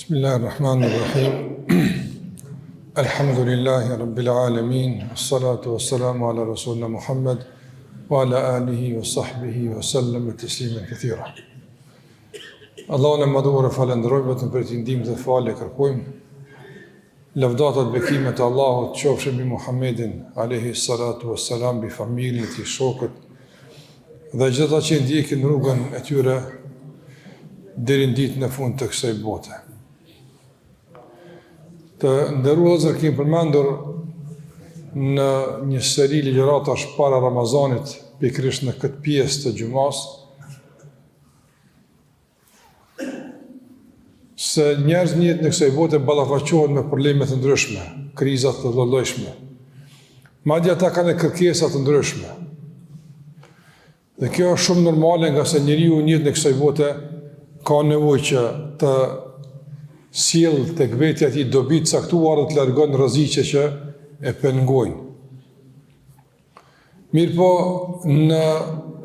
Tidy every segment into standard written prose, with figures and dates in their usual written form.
Bismillahirrahmanirrahim. Alhamdulillahi Rabbil Alamin. Assalatu wassalamu ala Rasulina Muhammad wa ala alihi wa sahbihi wa sallam taslimen kathira. Allahun e madhuar e falenderojmë vetëm për të ndihmën dhe falë kërkojmë. Lavdatat bekimet e Allahut qofshin mbi Muhammedin alayhi salatu wassalam, bi familjen e tij, shokët dhe gjithë ata që ndjekin rrugën e tyre deri në ditën e fundit të kësaj bote. Të nderuar, kemi përmendur në një seri ligjëratash para Ramazanit, pikërisht në këtë pjesë të gjumas, se njerëzit në jetën e kësaj bote ballafaqohen me probleme të ndryshme, kriza të lloj-llojshme. Madje ata kanë kërkesa të ndryshme. Dhe kjo është shumë normale, nga se njeriu në jetën e kësaj bote ka nevojë që të sjell tek vetja e tij dobi të caktuara të largon rreziqe që e pengojnë. Mirpo në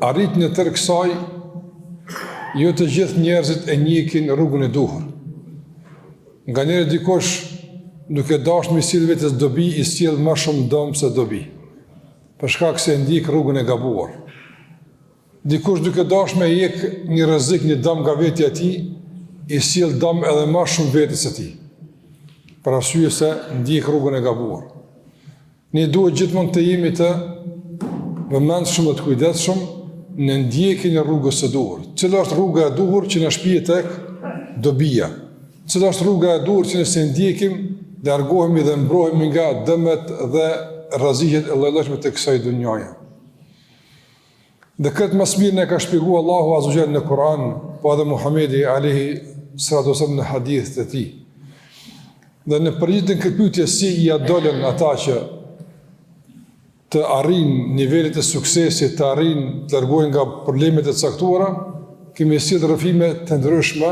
arritjen e tërë kësaj, jo të gjithë njerëzit e njekin rrugën e duhur. Nganjëherë dikush duke dashur me sjell vetes dobi, i sjell më shumë dëm se dobi, për shkak se ndjek rrugën e gabuar. Dikush duke dashur me jek një rrezik, një dëm nga vetja e tij, i sjell dëm edhe më shumë vetes së tij, për arsye se ndjek rrugën e gabuar. Ne duhet gjithmonë të jemi të vëmendshëm dhe të kujdesshëm në ndjekjen e rrugës së duhur. Cila është rruga e duhur që na shpihet tek dobia? Cila është rruga e duhur që nëse ndjekim, largohemi dhe mbrohemi nga dëmet dhe rreziqet e lloj-llojshme të kësaj dhunjaje. Dhe këtë më së miri ne ka shpjeguar Allahu Azza wa Jalla në Kur'an, po edhe Muhamedi alayhi salatu wasallam në hadithet e tij. Dhe në përgjithësinë këtë pyetje, si i dolën ata që të arrijnë nivelet e suksesit, të arrijnë të largohen nga problemet e caktuara, kemi sjellë rrëfime të ndryshme,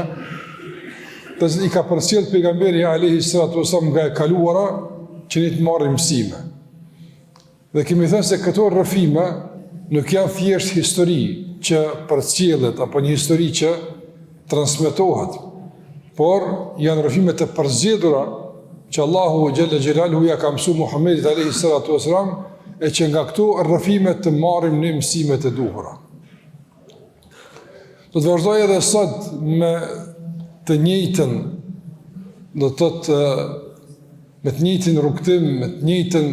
të cilat i ka përcjell pejgamberi alayhi salatu wasallam nga e kaluara, që ne të marrim mësime. Dhe kemi thënë se këto rrëfime nuk janë thjesht histori që përcjellet apo një histori që transmetohet, por janë rrëfime të përzgjedhura që Allahu xhalla xhelaluhu ja ka mësuar Muhamedit alayhi salatu wasalam, e që nga këto rrëfime të marrim në mësimet e duhura. Do të vazhdoj edhe sot me të njëjtën, do të thotë me të njëjtin rrugtim, me të njëjtën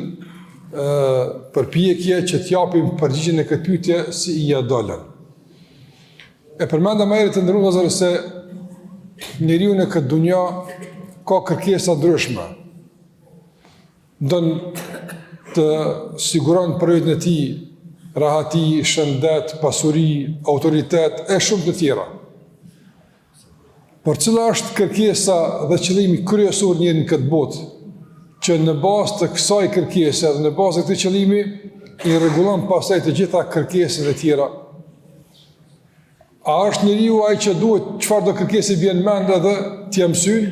përpjekje që t'japim përgjigjen e këtë pyetje, si i dolën. E përmenda më herët të nderuar vëllezër se njeriu në këtë dunja ka kërkesa ndryshme. Don të siguron për jetën e tij rahati, shëndet, pasuri, autoritet e shumë të tjera. Por cila është kërkesa dhe qëllimi kryesor njëri në këtë botë, që në bazë të kësaj kërkese dhe në bazë të këtij qëllimi i rregullon pastaj të gjitha kërkesat e tjera? A është njeriu ai që duhet çfarë do kërkesë vjen mend edhe t'i mësyn,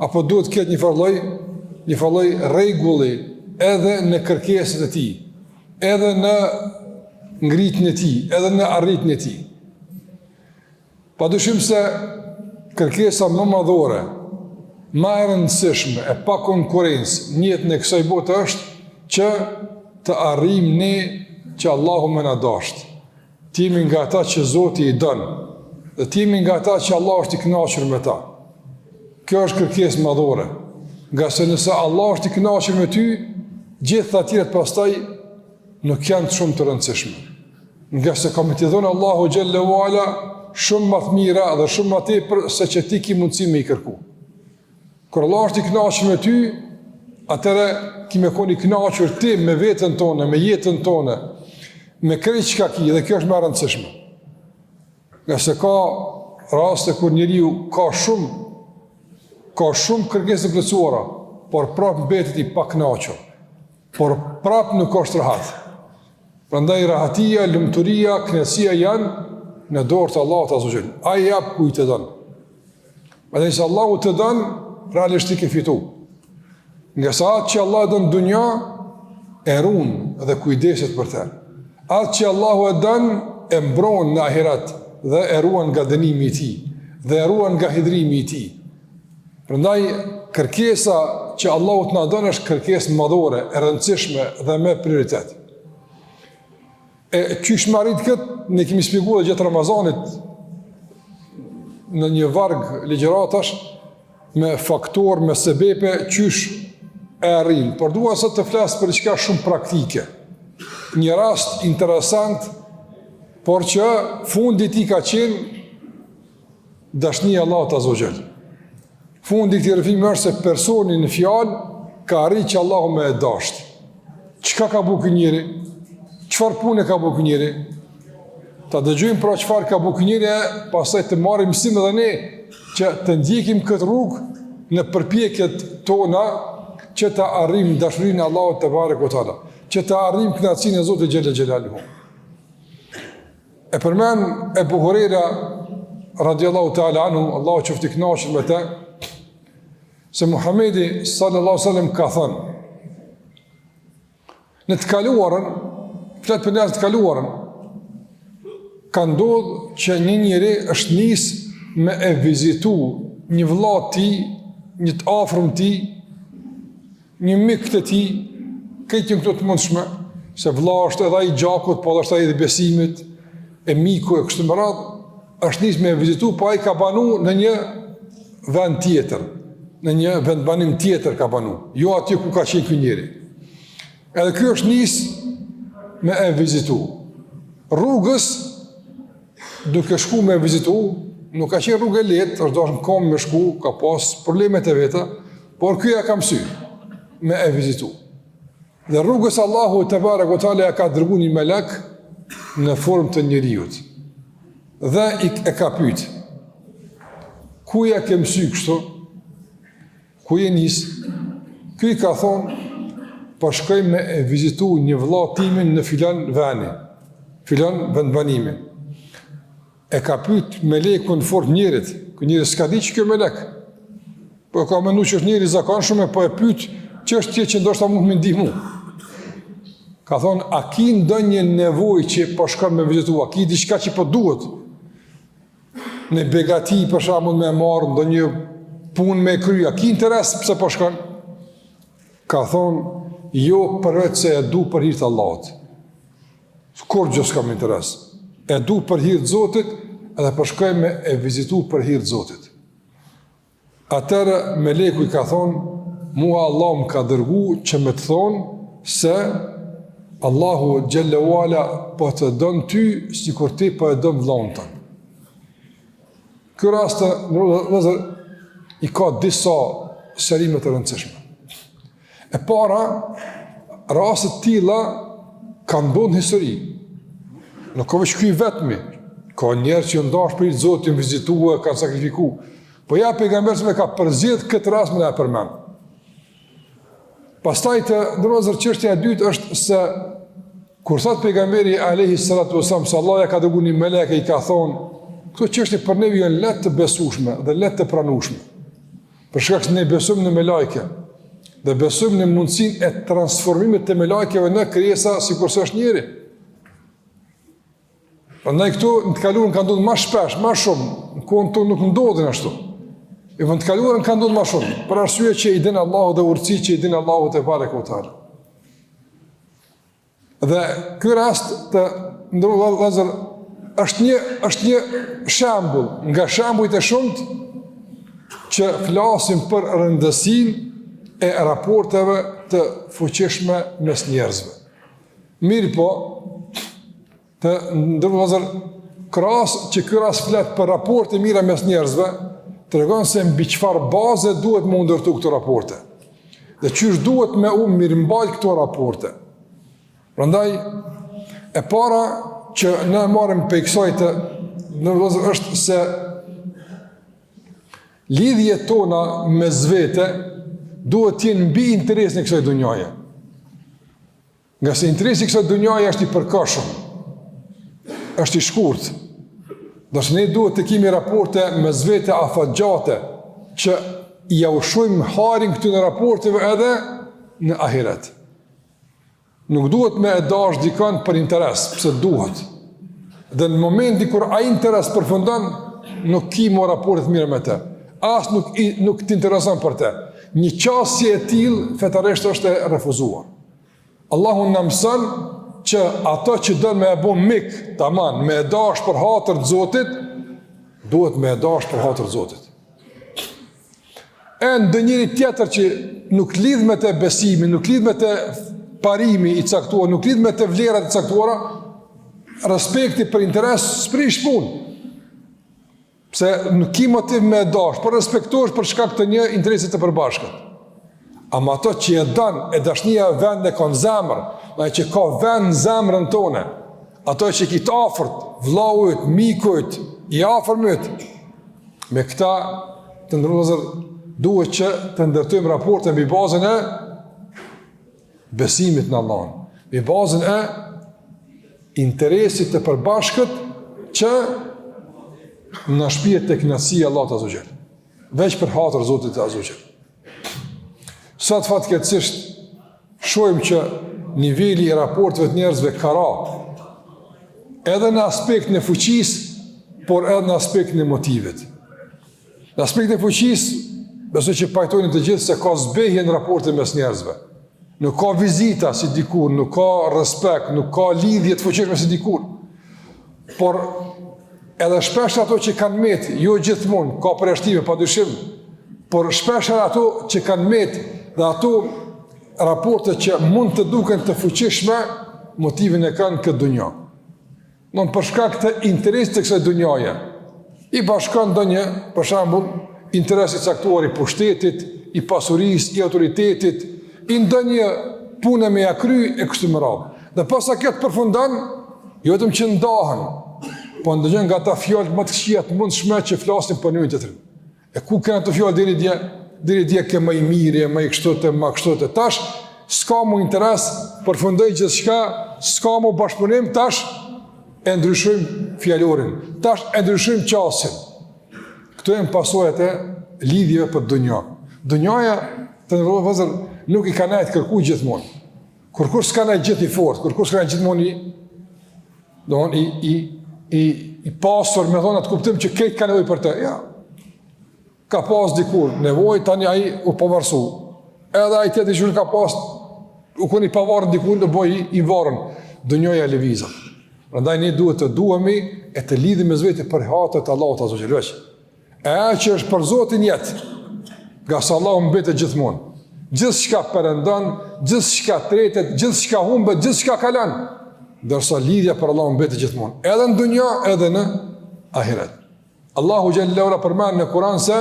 apo duhet të ketë një lloj rregulli edhe në kërkesat e tij, edhe në ngritjen e tij, edhe në arritjen e tij? Padyshim se kërkesa më madhore, më e rëndësishme, e pa konkurrencë në jetën e kësaj bote është që të arrijmë ne që Allahu më na dashur. Timi nga ata që Zoti i don, dhe timi nga ata që Allah është i kënaqur me ta. Kjo është kërkesë madhore, nga se nëse Allah është i kënaqur me ty, gjithë të tjerët pastaj nuk janë shumë të rëndësishme. Nga se ka me t'i dhënë Allahu xhallahu ala shumë më të mira dhe shumë më tepër se që ti ki mundësi me i kërku. Kur Allah është i kënaqur me ty, atëre kime qenë i kënaqur ti me veten tonë, me jetën tonë, me krejt çka ki, dhe kjo është më e rëndësishme. Nga se ka raste kur njeriu ka shumë kërkesa të plotësuara, por prapë mbetet i pakënaqur, por prapë nuk është rahat. Prandaj rahatia, lumturia, kënaqësia janë në dorë të Allahut azza wa jall. Ai jap kujt të don. Prandaj se Allahu të don, realisht i ke fitu. Nga sa atë që Allah dënë dunja, e runë dhe kujdeset për te. Atë që Allahu e dënë, e mbronë në ahirat dhe e ruan nga dënimi i ti, dhe e ruan nga hidrimi i ti. Prandaj kërkesa që Allahu të na don është kërkesë madhore, e rëndësishme dhe me prioritet. E qysh më arrit këtë, ne kemi shpjeguar gjatë Ramazanit në një varg ligjëratash me faktor, me sebepe, qysh e arrin. Por dua sot të flas për diçka shumë praktike. Një rast interesant, por që fundi i tij ka qenë dashnia e Allahut Azza wa Jall. Fundi i këtij rrëfimi është se personi në fjalë ka arritur që Allahu më e dashur. Çka ka bëu ky njeri? Çfarë pune ka bëu ky njeri? Ta dëgjojmë pra çfarë ka bëu ky njeri, pastaj të marrim mësim edhe ne që të ndjekim këtë rrugë në përpjekjet tona që të arrijmë dashurinë e Allahut te barekuhu teala, që të arrijmë kënaqësinë e Zotit xhelal xhelaluhu. E përmend Ebu Huraira radiallahu ta'ala anhu, Allahu qoftë i kënaqur me të, se Muhamedi sallallahu alaihi wasallam ka thënë në të kaluarën, flet për njerëz të kaluarën, ka ndodhur që një njeri është nis me e vizitu një vëlla ti, një të afërm ti, një mik të ti, këtë këto të mundshme, se vëlla është edhe ai gjakut, po është ai i besimit, e miku e kështu me radhë, është nis me e vizitu, po ai ka banu në një vend tjetër, në një vendbanim tjetër ka banu, jo aty ku ka qenë ky njeri. Edhe ky është nis me e vizitu. Rrugës, duke shku me e vizitu, nuk ka qenë rrugë e lehtë, është dashur kom me shku, ka pas problemet e veta, por ky ja ka mësy me e vizitu. Dhe rrugës Allahu te barekuhu teala ka dërguar një melek në formë të njeriut. Dhe e ka pyet: ku ja ke mësy kështu? Ku je nis? Ky ka thonë: po shkoj me e vizitu një vëlla timin në filan veni, filan vendbanimi. E ka pyet melekun në formë njerit, ky njeri s'ka di që kjo melek. Po ka menduar që është njeri i zakonshëm, po e pyet çështje që ndoshta mund më ndihmu. Ka thonë: a ki ndonjë nevojë që po shkon me vizitu, a ki diçka që po duhet? Në begati për shembull me marr ndonjë punë me kry, a ki interes pse po shkon? Ka thonë: jo, përveç se e du për hir të Allahut. Kur gjë s'kam interes. E du për hir të Zotit, edhe po shkoj me e vizitu për hir të Zotit. Atëherë meleku i ka thonë: mua Allah më ka dërgu që me të thonë se Allahu xhallahu ala po të don ty sikur ti po e don vllahun tënd. Ky rast i ka disa sërime të rëndësishme. E para, rastet tilla kanë ndodhur në histori. Nuk ka veç ky vetmi. Ka njerëz që ndash për Zotin, vizituar, kanë sakrifikuar. Po ja pejgamberi më ka përzgjedh këtë rast më na përmend. Pastaj të ndërozër çështja e dytë është se kur thot pejgamberi alayhi salatu wasallam se Allah ja ka dërguar një melek i ka thonë: këto çështje për ne janë lehtë të besueshme dhe lehtë të pranueshme. Për shkak se ne besojmë në melekë dhe besojmë në mundësinë e transformimit të melekëve në krijesa sikurse është njeri. Prandaj këtu në të kaluarën ka ndodhur më shpesh, më shumë, në kohën tonë nuk ndodhin ashtu. E në të kaluarën ka ndodhur më shumë, për arsye që i din Allahu dhe urtësi që i din Allahu te barekuhu teala. Dhe ky rast të ndërvallëzër është një shembull nga shembujt e shumt që flasim për rëndësinë e raporteve të fuqishme mes njerëzve. Mirë po, të ndërvallëzër krahas që ky rast flet për raporte mira mes njerëzve, tregon se mbi çfarë baze duhet më ndërtu këto raporte. Dhe çysh duhet me u mirëmbajt këto raporte. Prandaj e para që ne marrim pe kësaj të ndërvallëzër është se lidhjet tona me zvete duhet të jenë mbi interesin e kësaj dhunjaje. Nga se interesi i kësaj dhunjaje është i përkohshëm, është i shkurtë. Dorso ne duhet të kemi raporte me zvete afatgjate që i ushojmë harin këtyre raporteve edhe në ahiret. Nuk duhet me e dash dikon për interes, pse duhet. Dhe në momenti kur ai interes përfundon, nuk ki mo raportet mire me te. As nuk t'intereson për te. Një qasje e tillë fetarisht është e refuzuar. Allahu na mëson që ato që dënë me e bo mik, tamam, me e dash për hatër të Zotit, duhet me e dash për hatër të Zotit. E ndë njëri tjetër që nuk lidh me të besimi, nuk lidh me të parimi i caktuar, nuk lidh me të vlerat i caktuara, respekti për interes s'prish punë. Pse nuk ki motiv me e dash, por respektosh për shkak të një interesit të përbashkët. Ama ato që e dan, e dashnia vend e kanë zemër, ai që ka vend në zemrën tone, ato që ki të afërt, vllaujt, mikujt, i afërmit, me këta të ndërlozër duhet që të ndërtojmë raporte mbi bazën e besimit në Allahun, mbi bazën e interesit të përbashkët që në shpijet të kënaqësia Allahut Azza wa Jall, veç për hatër Zotit Azza wa Jall. Sot fatkeqësisht shohim që niveli i raporteve të njerëzve ka ra, edhe në aspektin e fuqisë, por edhe në aspektin e motivit. Në aspektin e fuqisë, besoj që pajtojnë të gjithë se ka zbehje në raporte mes njerëzve. Nuk ka vizita si dikur, nuk ka respekt, nuk ka lidhje të fuqishme si dikur. Por edhe shpesh ato që kanë met, jo gjithmonë, ka përjashtime, padyshim, por shpesh ato që kanë met dhe ato raporte që mund të duken të fuqishme, motivin e kanë këtë dunja. Në për shkak të interesit të kësaj dunjaje, i bashkon ndonjë, për shembull, interesit caktuar i pushtetit, i pasurisë, i autoritetit, i ndonjë punë me ja kry e kështu me radhë. Dhe pas sa kjo të përfundon, jo vetëm që ndahen, po ndonjë nga ata fjalë më të këqija të mundshme që flasin për njërin tjetrin. E ku kanë ato fjalë deri dje ke më i mirë, më i kështu të më kështu të tash, s'ka mu interes, përfundoi gjithçka, s'ka mu bashkëpunim, tash e ndryshojmë fjalorin, tash e ndryshojmë qasin. Këto janë pasojat e lidhjeve për dunja. Dunjaja të vëzër nuk i ka nejtë kërku gjithmonë. Kërkur s'ka nejtë gjithë i fort, kërkur s'ka nejtë gjithmonë i pasur, me thonë atë kuptim që kejtë ka nevoj për të. Ja, ka pas dikur nevoj, tani aji u pavarësu. Edhe aji tjeti që ka pas, u kun i pavarën dikur, në boj i varën. Dunjaja e levizat. Prandaj ne duhet të duhemi e të lidhim me zveti për hatët Allahut Azza wa Jall. E që është për Zotin jetë, nga sa Allahu mbetet gjithmonë. Gjithçka perëndon, gjithçka tretet, gjithçka humbet, gjithçka kalon. Ndërsa lidhja për Allahun mbetet gjithmonë, edhe në dunja, edhe në ahiret. Allahu xhallahu ala përmend në Kur'an se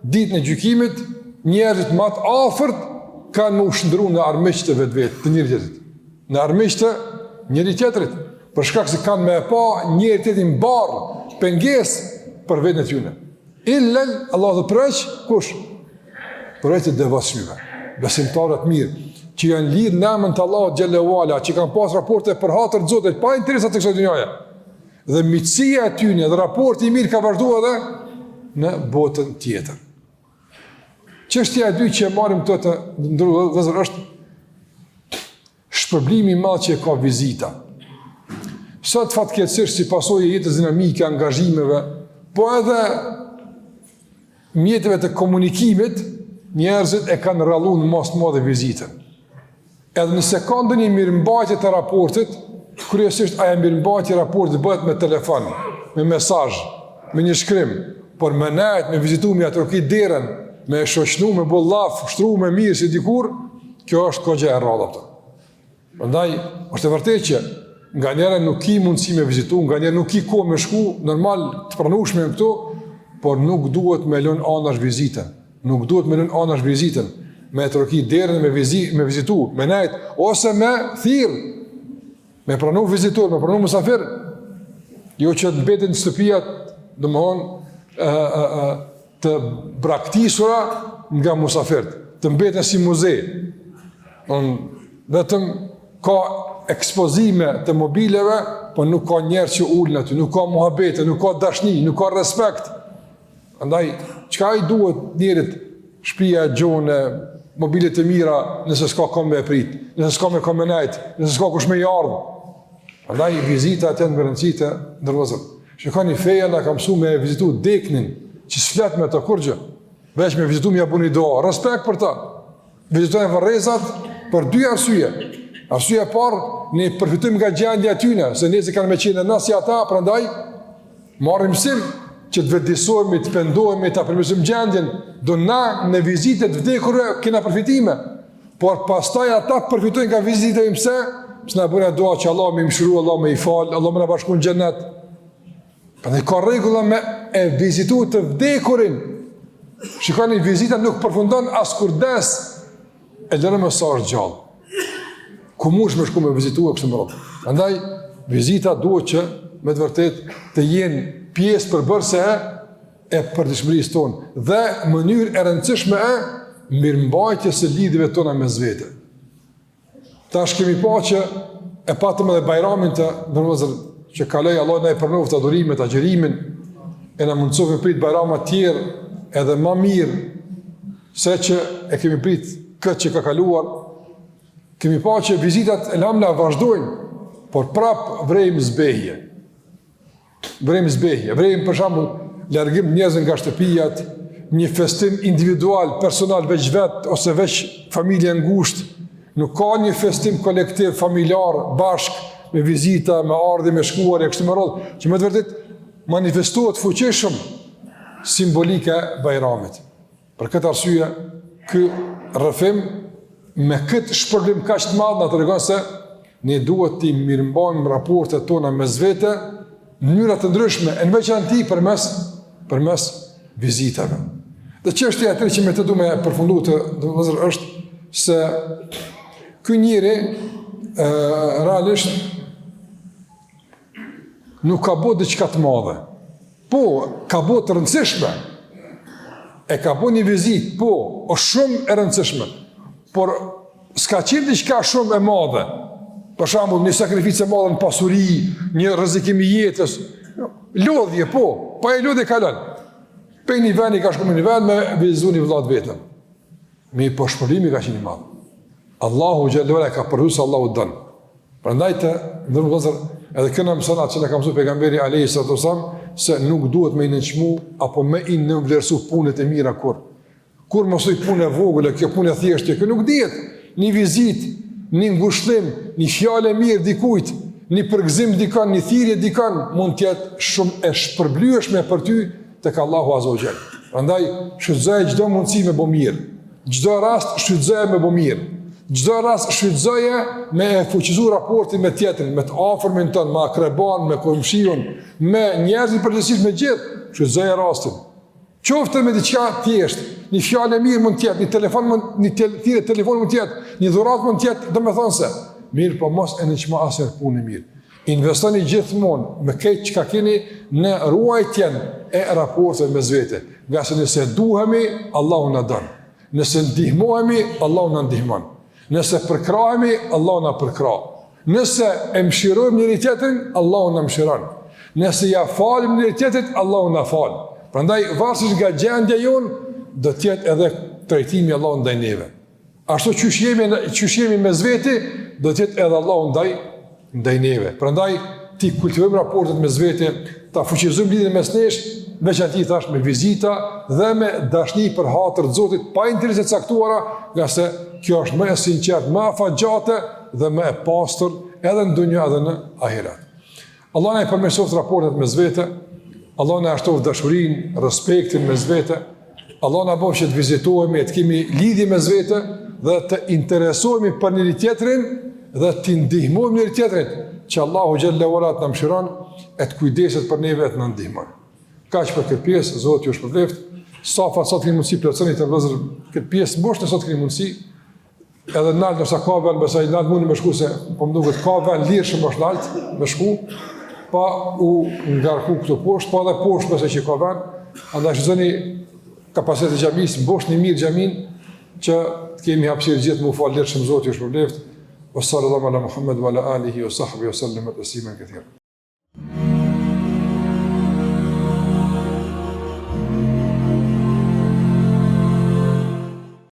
ditën e gjykimit njerëzit më të afërt kanë më ushndruar në armiq të vetvete të njëri tjetrit. Në armiq të njëri tjetrit. Për shkak se kanë me e pa njëri tjetrin barë, pengesë për vetën e tyre. Illel, Allah dhe përreq, kush? Përreq të devotshmive, besimtarët mirë, që janë lidhë në emën të Allahut xhallahu ala, që kanë pas raporte për hatër të Zotit, pa interesat të kësaj dunjaje. Dhe miqësia e tyre dhe raporti i mirë ka vazhduar edhe në botën tjetër. Çështja e dytë që marrim këto të ndërruar është shpërblimi i madh që ka vizita. Sot fatkeqësisht si pasojë e jetës dinamike, angazhimeve, po edhe mjetëve të komunikimit, njerëzit e kanë rralluar në mas të madhe vizitën. Edhe nëse ka ndonjë mirëmbajtje të raportit, kryesisht ajo mirëmbajtje e raportit bëhet me telefon, me mesazh, me një shkrim, por me nejt, me vizitu, me atroki derën, me shoqënu, me bollaf, shtru me mirë si dikur, kjo është kogja e rrallë. Prandaj është e vërtetë që nga njëra nuk ki mundësi me vizitu, nga njëra nuk ki kohë me shku, normal të pranueshme në këto, por nuk duhet me lënë anash vizitën. Nuk duhet me lënë anash vizitën, me troki derën me vizitu, me nejt, ose me thirr, me pranu vizitor, me pranu musafir, jo që të mbetin shtëpiat, domthonë të braktisura nga musafirt, të mbeten si muze. Vetëm ka ekspozime të mobileve, po nuk ka njerë që ullën aty, nuk ka muhabete, nuk ka dashni, nuk ka respekt. Andaj, qka i duhet njerit shpia, gjone, mobilet e mira, nëse s'ka kom me e prit, nëse s'ka me kom me nejt, nëse s'ka kush me i ardhë. Andaj, vizita atje në mërëndësit e ndërvëzër. Shikoni feja nga ka mësu me vizitu deknin, që s'flet me të kurgjë, veç me vizitu mja buni doa, respekt për ta. Vizitojnë vërrezat për 2 arsye. Arsye e parë, ne përfitojmë nga gjendja tyne, se njerëzit kanë me qenë në si ata, prandaj marrim mësim që të vëdësohemi, të pendohemi, të përmirësojmë gjendjen, do na në vizitet vdekurve kena përfitime, por pastaj ata përfitojnë nga vizitet pse? S'na bëna dua që Allah më mëshiroj, Allah më i fal, Allah më na bashkon në xhenet. Prandaj ka rregulla me e vizitu të vdekurin. Shikoni, vizita nuk përfundon as kur des, e lënë më sa është gjallë. Ku mush me shku me vizitu e kështë më rrëtë. Andaj, vizita duhet që me të vërtet të jenë pjesë përbërse e përditshmërisë tonë dhe mënyrë e rëndësishme e mirëmbajtjes së lidhjeve tona me zvete. Tash kemi pa që e patëm edhe bajramin të nërmëzër që kaloj Allah na i përnoft të adhurimet, agjerimin, e na mundësove prit bajrama tjerë edhe ma mirë se që e kemi prit këtë që ka kaluar. Kemi pa që vizitat e lamla vazhdojnë, por prap vrejmë zbehje. Vrejmë për shembull largim njerëzve nga shtëpijat, një festim individual, personal, veç vet ose veç familje ngushtë. Nuk ka një festim kolektiv, familjar, bashk, me vizita, me ardhje, me shkuarje, kështu me radhë, që me të vërtet manifestohet fuqishëm simbolike bajramit. Për këtë arsye, ky rrëfim me këtë shpërblim kaq të madh na tregon se ne duhet të mirëmbajmë raportet tona mes vete në mënyra të ndryshme, në veçanti përmes vizitave. Dhe çështja e tretë që më të duam të përfundojmë domosdoshmë është se ky njeri realisht nuk ka bërë diçka të madhe. Po, ka bërë të rëndësishme. E ka bërë një vizitë, po, është shumë e rëndësishme. Por s'ka qenë diçka shumë e madhe. Për shembull, një sakrificë e madhe në pasuri, një rrezikim i jetës. Lodhje, po e lodhje kalon. Pe një vend i ka shkuar në një vend me vizitu një vëllat vetëm. Me po shpërblimi ka qenë i madh. Allahu xhallahu ala ka përdorur se Allahu don. Prandaj të ndërmëzër, edhe këna mësonat që në ka mësuar pejgamberi alayhi salatu wasallam se nuk duhet me i nënçmu apo me i nënvlerësu punët e mira kur. Kur mësoj punë e vogël, kjo punë e thjeshtë, kjo nuk dihet. Një vizitë, një ngushëllim, një fjalë e mirë dikujt, një përgëzim dikon, një thirrje dikon mund të jetë shumë e shpërblyeshme për ty tek Allahu azza wa jall. Prandaj shfrytëzoje çdo mundësi me bë mirë. Çdo rast shfrytëzoje me bë mirë. Çdo rast shfrytëzoje me fuqizuar raportin me tjetrin, me të afërmin ton, me akreban, me komshiun, me njerëzit përgjithsisht me gjithë. Shfrytëzoje rastin. Qoftë me diçka thjesht, një fjalë e mirë mund të jetë, një telefon mund të jetë, një dhuratë mund të jetë, domethënse, mirë, po mos e nënçmo asnjë punë mirë. Investoni gjithmonë me këtë çka keni në ruajtjen e raporteve mes vete. Nga se nëse duhemi, Allahu na don. Nëse ndihmohemi, Allahu na ndihmon. Nëse përkrahemi, Allahu na përkrah. Nëse e mëshirojmë njëri tjetrin, Allahu na mëshiron. Nëse ja falim njëri tjetrit, Allahu na fal. Prandaj varësisht nga gjendja jon, do të jetë edhe trajtimi i Allahut ndaj neve. Ashtu çush jemi mes veti, do të jetë edhe Allahu ndaj neve. Prandaj ti kultivojmë raportet mes vete, ta fuqizojmë lidhjen mes nesh, veçanti thash me vizita dhe me dashni për hatër të Zotit, pa interese të caktuara, nga se kjo është më e sinqertë, më afatgjate dhe më e pastër edhe në dunjë edhe në ahiret. Allah na i përmirësoft raportet mes vete, Allah na shtoft dashurinë, respektin mes vete, Allah na bëf që të vizitohemi, të kemi lidhje mes vete dhe të interesohemi për njëri tjetrin dhe të ndihmojmë njëri tjetrin, që Allahu xhallahu ala të na mëshiron e të kujdeset për neve të na ndihmon. Kaq për këtë pjesë, Zoti ju shpëlbeft. Sa keni mundësi plotësoni të vëzër këtë pjesë, mboshtë sot keni mundësi. Edhe nalt nësa ka vend, besoj nalt mundi me shku se po më duket ka vend lirshëm është nalt me shku, pa u ngarku këtu poshtë, pa edhe poshtë besoj që ka vend. Andaj shizoni kapacitet e xhamisë, mboshni mirë xhamin që të kemi hapësirë gjithë më falë lirshëm. Zoti ju shpëlbeft. Wa sallallahu ala Muhammad wa ala alihi wa sahbihi wa sallam tasliman katira.